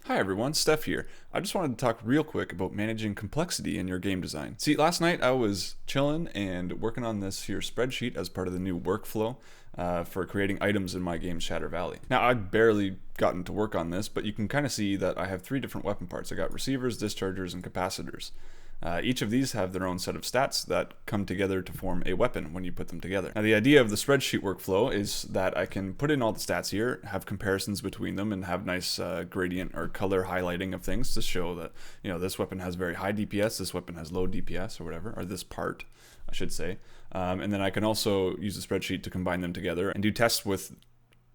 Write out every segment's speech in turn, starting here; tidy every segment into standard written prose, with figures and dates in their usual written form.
Hi everyone, Steph here. I just wanted to talk real quick about managing complexity in your game design. See, last night I was chilling and working on this here spreadsheet as part of the new workflow for creating items in my game Shatter Valley. Now, I'd barely gotten to work on this, but you can kind of see that I have three different weapon parts. I got receivers, dischargers, and capacitors. Each of these have their own set of stats that come together to form a weapon when you put them together. Now, the idea of the spreadsheet workflow is that I can put in all the stats here, have comparisons between them, and have nice gradient or color highlighting of things to show that, this weapon has very high DPS, this weapon has low DPS or whatever, or this part, I should say. And then I can also use the spreadsheet to combine them together and do tests with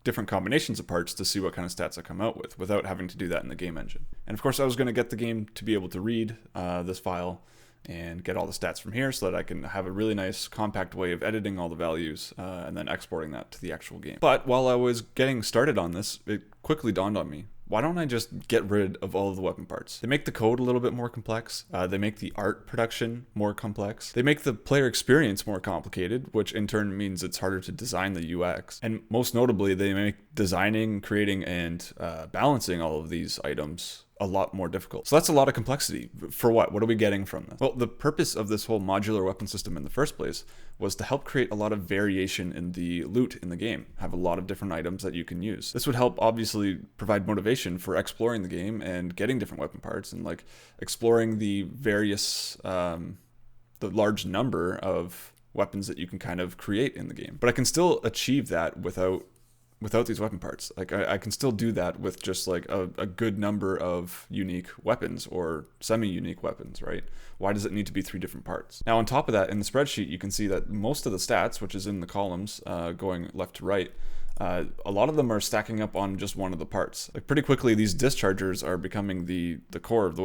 different combinations of parts to see what kind of stats I come out with without having to do that in the game engine. And of course, I was going to get the game to be able to read this file and get all the stats from here so that I can have a really nice compact way of editing all the values and then exporting that to the actual game. But while I was getting started on this, it quickly dawned on me, why don't I just get rid of all of the weapon parts? They make the code a little bit more complex. They make the art production more complex. They make the player experience more complicated, which in turn means it's harder to design the UX. And most notably, they make designing, creating, and balancing all of these items a lot more difficult. So that's a lot of complexity. For what? What are we getting from this? Well, the purpose of this whole modular weapon system in the first place was to help create a lot of variation in the loot in the game, have a lot of different items that you can use. This would help obviously provide motivation for exploring the game and getting different weapon parts and like exploring the various, the large number of weapons that you can kind of create in the game. But I can still achieve that without these weapon parts. Like I can still do that with just like a good number of unique weapons or semi-unique weapons, right? Why does it need to be three different parts? Now on top of that, in the spreadsheet, you can see that most of the stats, which is in the columns going left to right, a lot of them are stacking up on just one of the parts. Like pretty quickly, these dischargers are becoming the core of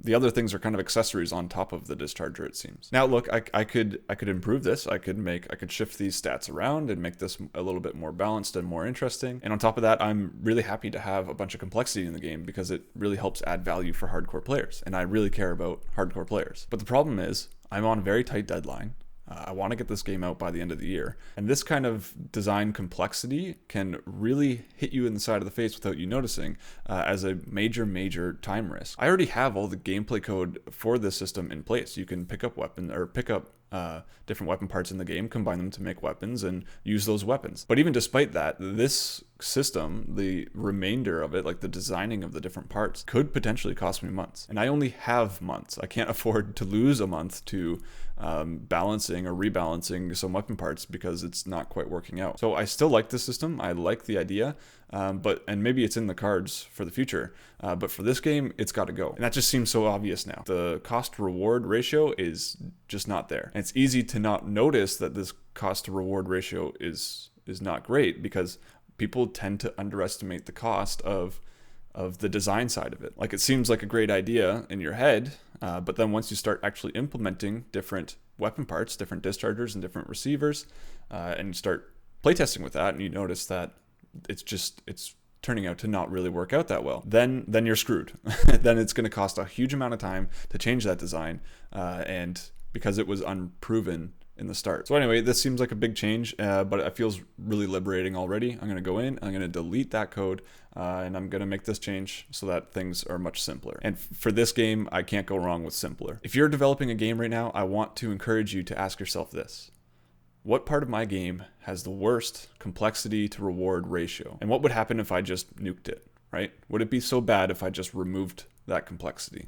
the other things are kind of accessories on top of the discharger, it seems. Now, look, I could improve this. I could shift these stats around and make this a little bit more balanced and more interesting. And on top of that, I'm really happy to have a bunch of complexity in the game because it really helps add value for hardcore players. And I really care about hardcore players. But the problem is, I'm on a very tight deadline. I want to get this game out by the end of the year. And this kind of design complexity can really hit you in the side of the face without you noticing as a major time risk. I already have all the gameplay code for this system in place. You can pick up different weapon parts in the game, combine them to make weapons, and use those weapons. But even despite that, this system, the remainder of it, like the designing of the different parts, could potentially cost me months. And I only have months. I can't afford to lose a month to balancing or rebalancing some weapon parts because it's not quite working out. So I still like this system. I like the idea, and maybe it's in the cards for the future. But for this game, it's got to go. And that just seems so obvious now. The cost to reward ratio is just not there. And it's easy to not notice that this cost to reward ratio is not great because people tend to underestimate the cost of the design side of it. Like it seems like a great idea in your head, but then once you start actually implementing different weapon parts, different dischargers and different receivers, and you start playtesting with that and you notice that it's turning out to not really work out that well, then you're screwed. Then it's going to cost a huge amount of time to change that design, and because it was unproven in the start. So anyway, this seems like a big change, but it feels really liberating already. I'm going to go in, I'm going to delete that code, and I'm going to make this change so that things are much simpler. And for this game, I can't go wrong with simpler. If you're developing a game right now, I want to encourage you to ask yourself this. What part of my game has the worst complexity to reward ratio? And what would happen if I just nuked it, right? Would it be so bad if I just removed that complexity?